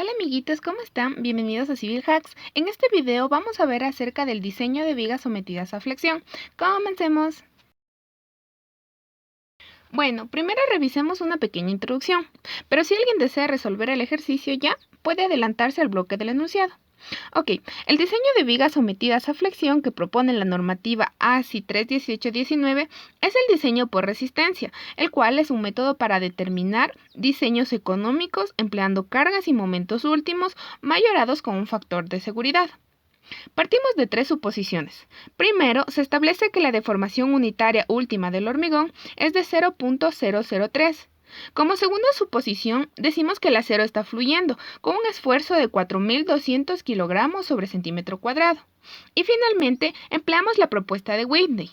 Hola amiguitos, ¿cómo están? Bienvenidos a Civil Hacks. En este video vamos a ver acerca del diseño de vigas sometidas a flexión. Comencemos. Bueno, primero revisemos una pequeña introducción, pero si alguien desea resolver el ejercicio ya, puede adelantarse al bloque del enunciado. Ok, el diseño de vigas sometidas a flexión que propone la normativa ASI 31819 es el diseño por resistencia, el cual es un método para determinar diseños económicos empleando cargas y momentos últimos mayorados con un factor de seguridad. Partimos de tres suposiciones. Primero, se establece que la deformación unitaria última del hormigón es de 0.003. Como segunda suposición, decimos que el acero está fluyendo con un esfuerzo de 4.200 kilogramos sobre centímetro cuadrado. Y finalmente, empleamos la propuesta de Whitney.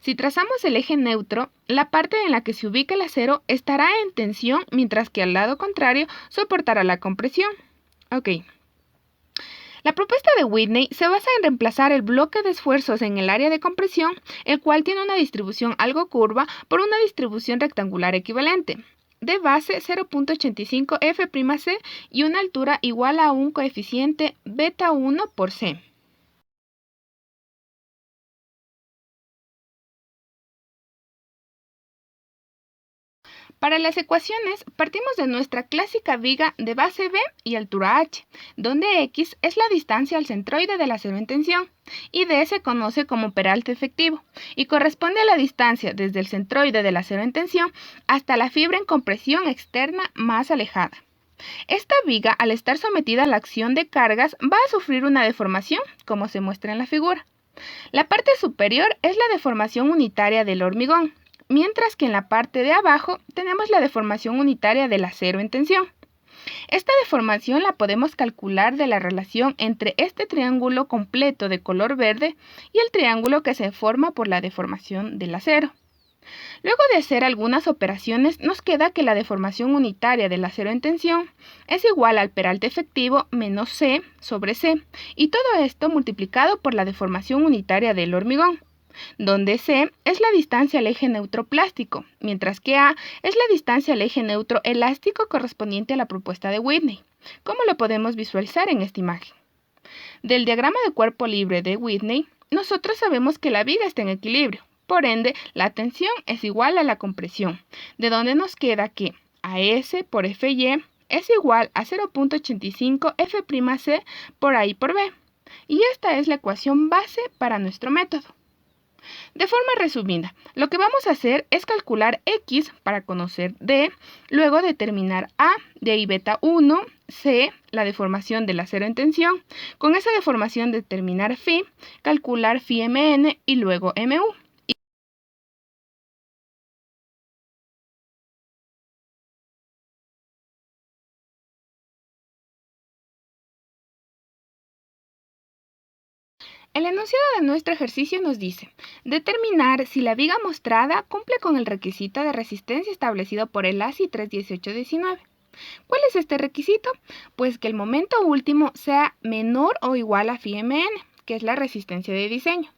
Si trazamos el eje neutro, la parte en la que se ubica el acero estará en tensión, mientras que al lado contrario soportará la compresión. Ok. La propuesta de Whitney se basa en reemplazar el bloque de esfuerzos en el área de compresión, el cual tiene una distribución algo curva, por una distribución rectangular equivalente, de base 0.85 F'C y una altura igual a un coeficiente beta 1 por C. Para las ecuaciones, partimos de nuestra clásica viga de base B y altura h, donde x es la distancia al centroide del acero en tensión, y D se conoce como peralte efectivo, y corresponde a la distancia desde el centroide del acero en tensión hasta la fibra en compresión externa más alejada. Esta viga, al estar sometida a la acción de cargas, va a sufrir una deformación, como se muestra en la figura. La parte superior es la deformación unitaria del hormigón, mientras que en la parte de abajo tenemos la deformación unitaria del acero en tensión. Esta deformación la podemos calcular de la relación entre este triángulo completo de color verde y el triángulo que se forma por la deformación del acero. Luego de hacer algunas operaciones, nos queda que la deformación unitaria del acero en tensión es igual al peralte efectivo menos C sobre C, y todo esto multiplicado por la deformación unitaria del hormigón, donde C es la distancia al eje neutro plástico, mientras que A es la distancia al eje neutro elástico correspondiente a la propuesta de Whitney, como lo podemos visualizar en esta imagen. Del diagrama de cuerpo libre de Whitney, nosotros sabemos que la viga está en equilibrio, por ende, la tensión es igual a la compresión, de donde nos queda que AS por FY es igual a 0.85 F'C por A y por B, y esta es la ecuación base para nuestro método. De forma resumida, lo que vamos a hacer es calcular X para conocer D, luego determinar A, de ahí beta 1, C, la deformación del acero en tensión, con esa deformación determinar Φ, calcular Φmn y luego Mu. El enunciado de nuestro ejercicio nos dice, determinar si la viga mostrada cumple con el requisito de resistencia establecido por el ASI 31819. ¿Cuál es este requisito? Pues que el momento último sea menor o igual a Φmn, que es la resistencia de diseño.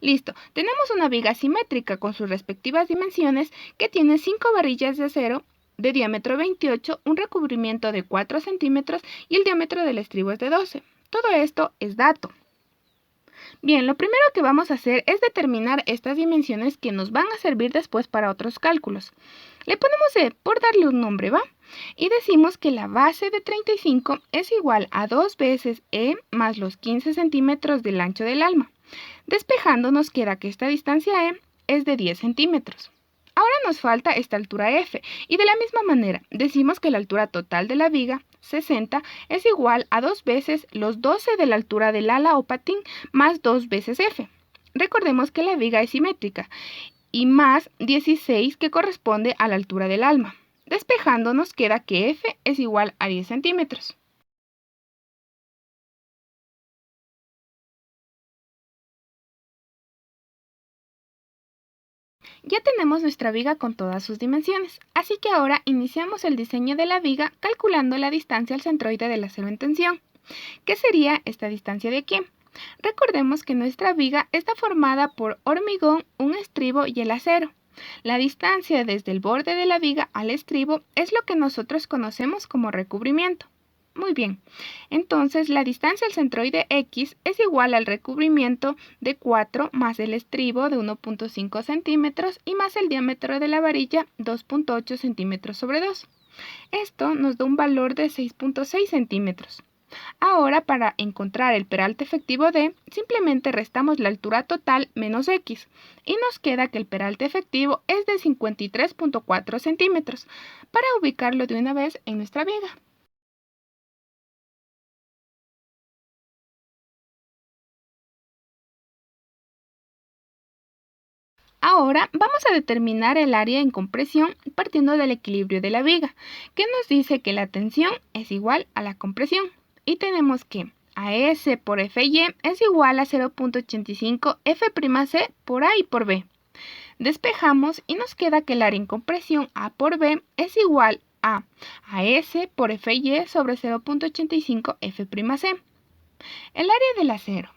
Listo, tenemos una viga simétrica con sus respectivas dimensiones que tiene 5 varillas de acero de diámetro 28, un recubrimiento de 4 centímetros y el diámetro del estribo es de 12. Todo esto es dato. Bien, lo primero que vamos a hacer es determinar estas dimensiones que nos van a servir después para otros cálculos. Le ponemos E por darle un nombre, ¿va? Y decimos que la base de 35 es igual a 2 veces E más los 15 centímetros del ancho del alma. Despejando nos queda que esta distancia E es de 10 centímetros. Ahora nos falta esta altura F, y de la misma manera decimos que la altura total de la viga, 60, es igual a 2 veces los 12 de la altura del ala o patín más 2 veces F. Recordemos que la viga es simétrica, y más 16 que corresponde a la altura del alma. Despejando nos queda que F es igual a 10 centímetros. Ya tenemos nuestra viga con todas sus dimensiones, así que ahora iniciamos el diseño de la viga calculando la distancia al centroide del acero en tensión. ¿Qué sería esta distancia de aquí? Recordemos que nuestra viga está formada por hormigón, un estribo y el acero. La distancia desde el borde de la viga al estribo es lo que nosotros conocemos como recubrimiento. Muy bien, entonces la distancia al centroide X es igual al recubrimiento de 4 más el estribo de 1.5 centímetros y más el diámetro de la varilla 2.8 centímetros sobre 2. Esto nos da un valor de 6.6 centímetros. Ahora, para encontrar el peralte efectivo D, simplemente restamos la altura total menos X y nos queda que el peralte efectivo es de 53.4 centímetros, para ubicarlo de una vez en nuestra viga. Ahora vamos a determinar el área en compresión partiendo del equilibrio de la viga, que nos dice que la tensión es igual a la compresión. Y tenemos que AS por FY es igual a 0.85 F'C por A y por B. Despejamos y nos queda que el área en compresión A por B es igual a AS por FY sobre 0.85 F'C. El área del acero.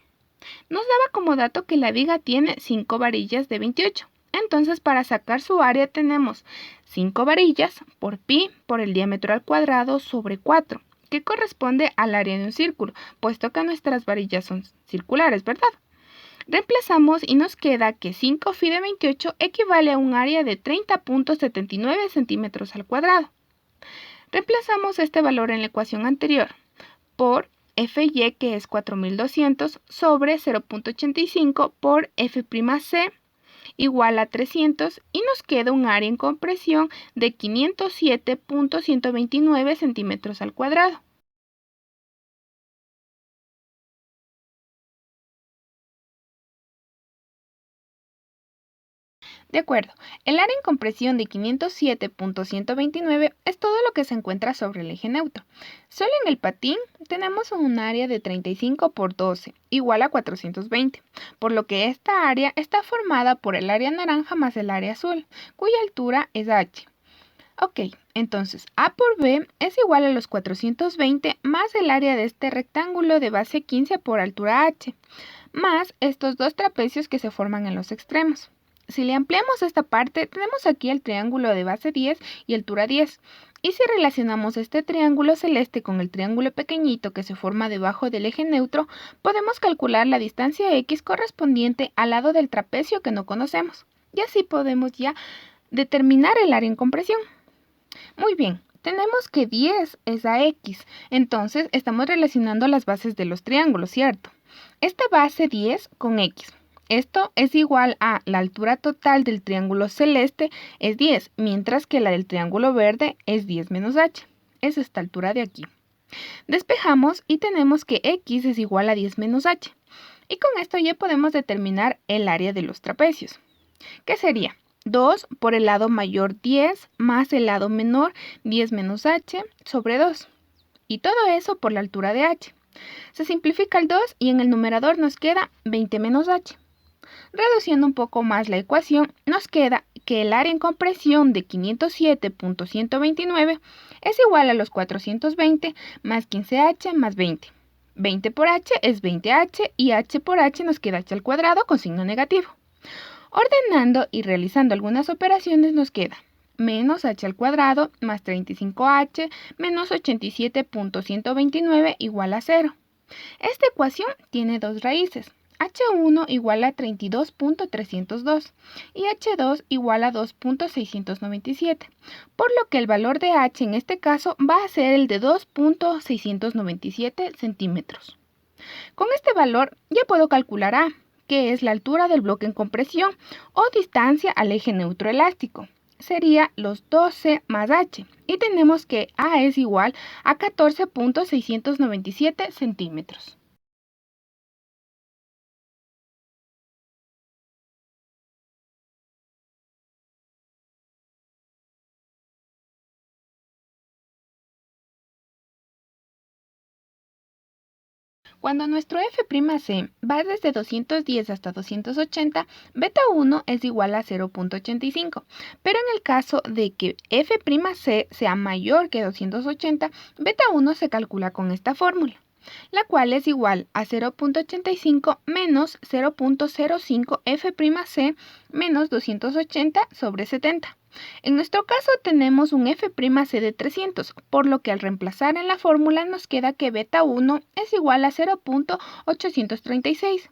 Nos daba como dato que la viga tiene 5 varillas de 28. Entonces, para sacar su área tenemos 5 varillas por pi por el diámetro al cuadrado sobre 4, que corresponde al área de un círculo, puesto que nuestras varillas son circulares, ¿verdad? Reemplazamos y nos queda que 5 fi de 28 equivale a un área de 30.79 centímetros al cuadrado. Reemplazamos este valor en la ecuación anterior por Fy, que es 4200, sobre 0.85 por F'C igual a 300 y nos queda un área en compresión de 507.129 centímetros al cuadrado. De acuerdo, el área en compresión de 507.129 es todo lo que se encuentra sobre el eje neutro. Solo en el patín tenemos un área de 35 por 12, igual a 420, por lo que esta área está formada por el área naranja más el área azul, cuya altura es h. Ok, entonces A por B es igual a los 420 más el área de este rectángulo de base 15 por altura h, más estos dos trapecios que se forman en los extremos. Si le ampliamos esta parte, tenemos aquí el triángulo de base 10 y altura 10. Y si relacionamos este triángulo celeste con el triángulo pequeñito que se forma debajo del eje neutro, podemos calcular la distancia x correspondiente al lado del trapecio que no conocemos. Y así podemos ya determinar el área en compresión. Muy bien, tenemos que 10 es a x, entonces estamos relacionando las bases de los triángulos, ¿cierto? Esta base 10 con x. Esto es igual a la altura total del triángulo celeste es 10, mientras que la del triángulo verde es 10 menos h. Es esta altura de aquí. Despejamos y tenemos que x es igual a 10 menos h. Y con esto ya podemos determinar el área de los trapecios. ¿Qué sería? 2 por el lado mayor 10 más el lado menor 10 menos h sobre 2. Y todo eso por la altura de h. Se simplifica el 2 y en el numerador nos queda 20 menos h. Reduciendo un poco más la ecuación, nos queda que el área en compresión de 507.129 es igual a los 420 más 15h más 20. 20 por h es 20h y h por h nos queda h al cuadrado con signo negativo. Ordenando y realizando algunas operaciones nos queda menos h al cuadrado más 35h menos 87.129 igual a 0. Esta ecuación tiene dos raíces. H1 igual a 32.302 y H2 igual a 2.697, por lo que el valor de H en este caso va a ser el de 2.697 centímetros. Con este valor ya puedo calcular A, que es la altura del bloque en compresión o distancia al eje neutro elástico. Sería los 12 más H y tenemos que A es igual a 14.697 centímetros. Cuando nuestro F'C va desde 210 hasta 280, beta 1 es igual a 0.85, pero en el caso de que F'C sea mayor que 280, beta 1 se calcula con esta fórmula, la cual es igual a 0.85 menos 0.05 F'C menos 280 sobre 70. En nuestro caso tenemos un F'C de 300, por lo que al reemplazar en la fórmula nos queda que beta 1 es igual a 0.836.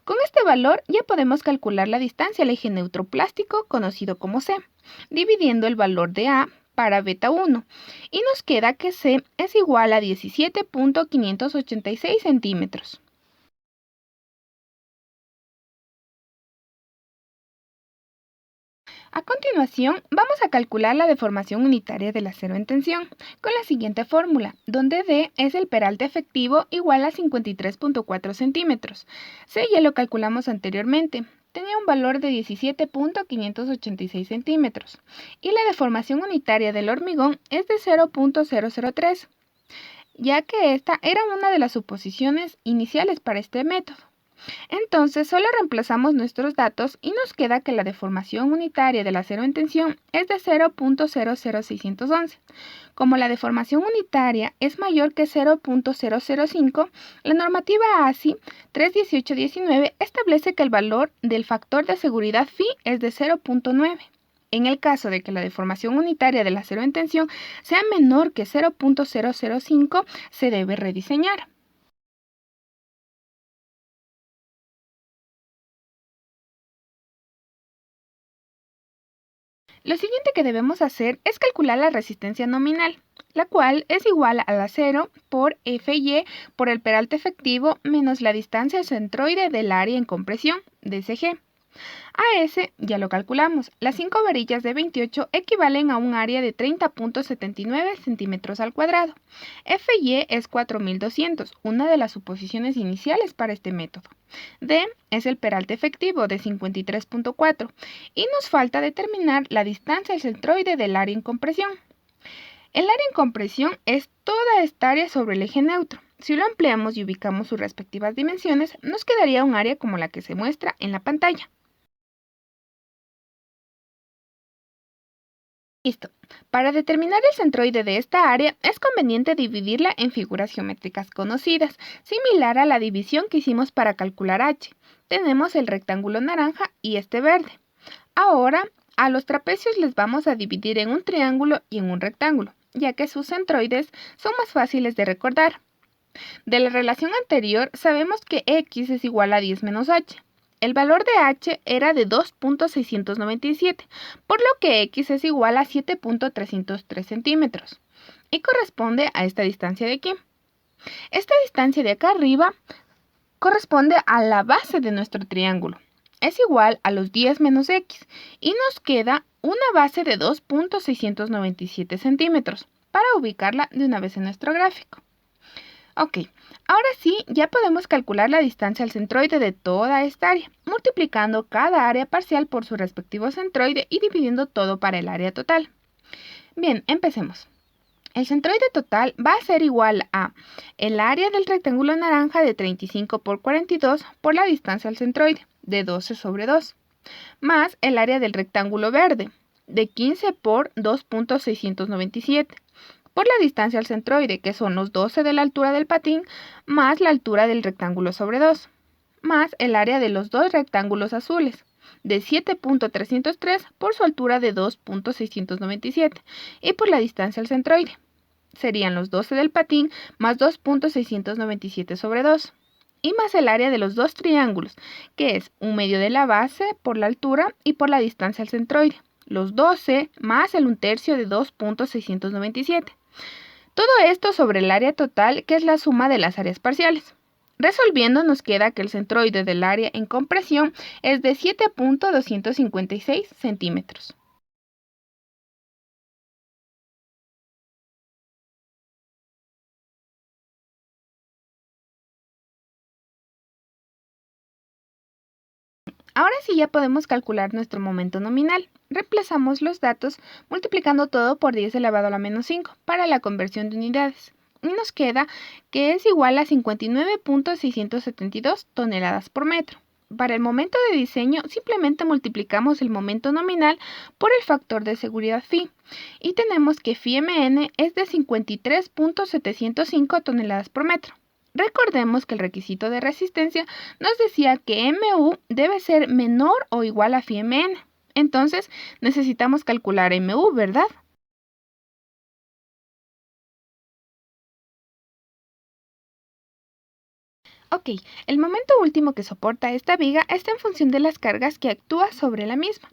Con este valor ya podemos calcular la distancia al eje neutroplástico, conocido como C, dividiendo el valor de A para beta 1, y nos queda que C es igual a 17.586 centímetros. A continuación, vamos a calcular la deformación unitaria del acero en tensión con la siguiente fórmula, donde D es el peralte efectivo igual a 53.4 centímetros. C ya lo calculamos anteriormente, tenía un valor de 17.586 centímetros y la deformación unitaria del hormigón es de 0.003, ya que esta era una de las suposiciones iniciales para este método. Entonces solo reemplazamos nuestros datos y nos queda que la deformación unitaria del acero en tensión es de 0.00611. Como la deformación unitaria es mayor que 0.005, la normativa ASI 31819 establece que el valor del factor de seguridad phi es de 0.9. En el caso de que la deformación unitaria del acero en tensión sea menor que 0.005, se debe rediseñar. Lo siguiente que debemos hacer es calcular la resistencia nominal, la cual es igual a la 0 por Fy por el peralte efectivo menos la distancia centroide del área en compresión, DCG. A ese ya lo calculamos. Las 5 varillas de 28 equivalen a un área de 30.79 centímetros al cuadrado. Fy es 4200, una de las suposiciones iniciales para este método. D es el peralte efectivo de 53.4 y nos falta determinar la distancia al centroide del área en compresión. El área en compresión es toda esta área sobre el eje neutro. Si lo ampliamos y ubicamos sus respectivas dimensiones, nos quedaría un área como la que se muestra en la pantalla. Listo. Para determinar el centroide de esta área es conveniente dividirla en figuras geométricas conocidas, similar a la división que hicimos para calcular h. Tenemos el rectángulo naranja y este verde. Ahora, a los trapecios les vamos a dividir en un triángulo y en un rectángulo, ya que sus centroides son más fáciles de recordar. De la relación anterior sabemos que x es igual a 10 menos h. El valor de h era de 2.697, por lo que x es igual a 7.303 centímetros y corresponde a esta distancia de aquí. Esta distancia de acá arriba corresponde a la base de nuestro triángulo. Es igual a los 10 menos x y nos queda una base de 2.697 centímetros para ubicarla de una vez en nuestro gráfico. Ok, ahora sí, ya podemos calcular la distancia al centroide de toda esta área, multiplicando cada área parcial por su respectivo centroide y dividiendo todo para el área total. Bien, empecemos. El centroide total va a ser igual a el área del rectángulo naranja de 35 por 42 por la distancia al centroide, de 12 sobre 2, más el área del rectángulo verde, de 15 por 2.697. Por la distancia al centroide, que son los 12 de la altura del patín, más la altura del rectángulo sobre 2, más el área de los dos rectángulos azules, de 7.303 por su altura de 2.697, y por la distancia al centroide. Serían los 12 del patín más 2.697 sobre 2, y más el área de los dos triángulos, que es 1/2 de la base por la altura y por la distancia al centroide, los 12 más el 1/3 de 2.697. Todo esto sobre el área total, que es la suma de las áreas parciales. Resolviendo nos queda que el centroide del área en compresión es de 7.256 centímetros. Ahora sí ya podemos calcular nuestro momento nominal. Reemplazamos los datos multiplicando todo por 10 elevado a la menos 5 para la conversión de unidades. Y nos queda que es igual a 59.672 toneladas por metro. Para el momento de diseño simplemente multiplicamos el momento nominal por el factor de seguridad phi y tenemos que phi-mn es de 53.705 toneladas por metro. Recordemos que el requisito de resistencia nos decía que MU debe ser menor o igual a phi-mn. Entonces, necesitamos calcular MU, ¿verdad? Ok, el momento último que soporta esta viga está en función de las cargas que actúa sobre la misma.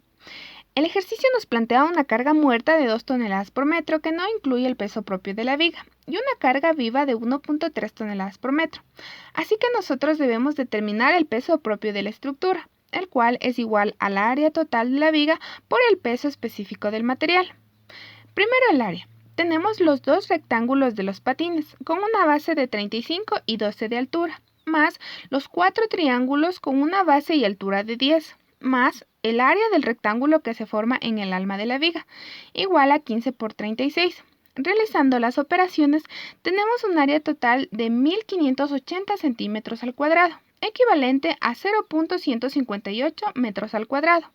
El ejercicio nos plantea una carga muerta de 2 toneladas por metro que no incluye el peso propio de la viga y una carga viva de 1.3 toneladas por metro. Así que nosotros debemos determinar el peso propio de la estructura, el cual es igual al área total de la viga por el peso específico del material. Primero el área. Tenemos los dos rectángulos de los patines con una base de 35 y 12 de altura, más los cuatro triángulos con una base y altura de 10, más el área del rectángulo que se forma en el alma de la viga, igual a 15 por 36. Realizando las operaciones, tenemos un área total de 1580 centímetros al cuadrado, equivalente a 0.158 metros al cuadrado.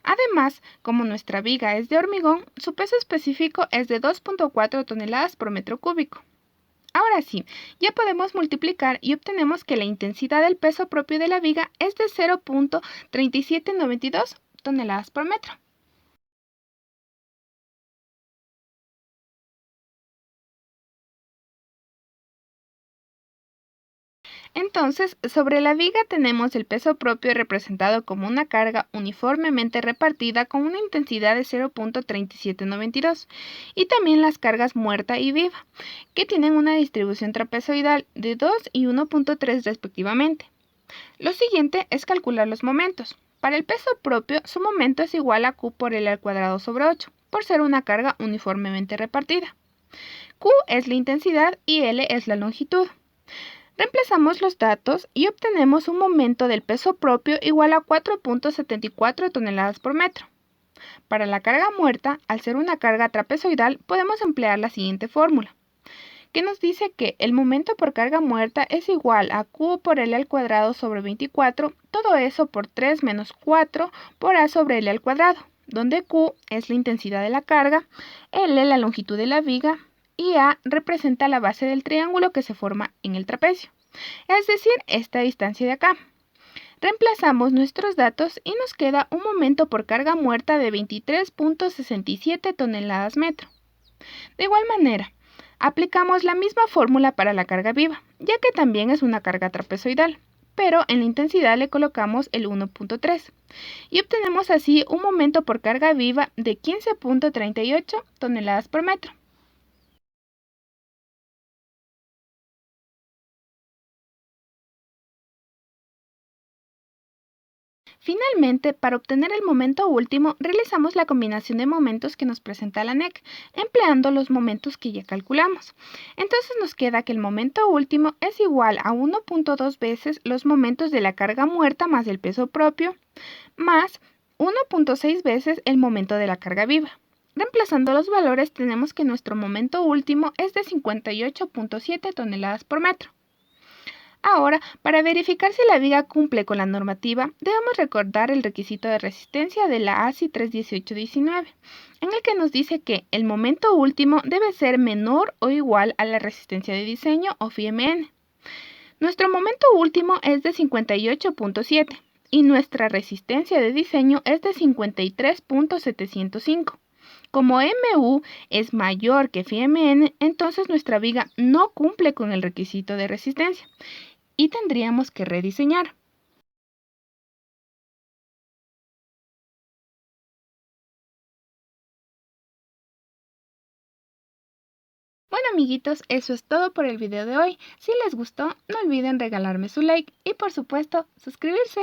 Además, como nuestra viga es de hormigón, su peso específico es de 2.4 toneladas por metro cúbico. Ahora sí, ya podemos multiplicar y obtenemos que la intensidad del peso propio de la viga es de 0.3792 toneladas por metro. Entonces, sobre la viga tenemos el peso propio representado como una carga uniformemente repartida con una intensidad de 0.3792 y también las cargas muerta y viva, que tienen una distribución trapezoidal de 2 y 1.3 respectivamente. Lo siguiente es calcular los momentos. Para el peso propio, su momento es igual a Q por L al cuadrado sobre 8, por ser una carga uniformemente repartida. Q es la intensidad y L es la longitud. Reemplazamos los datos y obtenemos un momento del peso propio igual a 4.74 toneladas por metro. Para la carga muerta, al ser una carga trapezoidal, podemos emplear la siguiente fórmula, que nos dice que el momento por carga muerta es igual a Q por L al cuadrado sobre 24, todo eso por 3 menos 4 por A sobre L al cuadrado, donde Q es la intensidad de la carga, L la longitud de la viga y A representa la base del triángulo que se forma en el trapecio, es decir, esta distancia de acá. Reemplazamos nuestros datos y nos queda un momento por carga muerta de 23.67 toneladas metro. De igual manera, aplicamos la misma fórmula para la carga viva, ya que también es una carga trapezoidal, pero en la intensidad le colocamos el 1.3 y obtenemos así un momento por carga viva de 15.38 toneladas por metro. Finalmente, para obtener el momento último, realizamos la combinación de momentos que nos presenta la NEC, empleando los momentos que ya calculamos. Entonces nos queda que el momento último es igual a 1.2 veces los momentos de la carga muerta más el peso propio, más 1.6 veces el momento de la carga viva. Reemplazando los valores tenemos que nuestro momento último es de 58.7 toneladas por metro. Ahora, para verificar si la viga cumple con la normativa, debemos recordar el requisito de resistencia de la ASI 31819, en el que nos dice que el momento último debe ser menor o igual a la resistencia de diseño o FIMN. Nuestro momento último es de 58.7 y nuestra resistencia de diseño es de 53.705. Como MU es mayor que FIMN, entonces nuestra viga no cumple con el requisito de resistencia y tendríamos que rediseñar. Bueno amiguitos, eso es todo por el video de hoy. Si les gustó, no olviden regalarme su like y por supuesto suscribirse.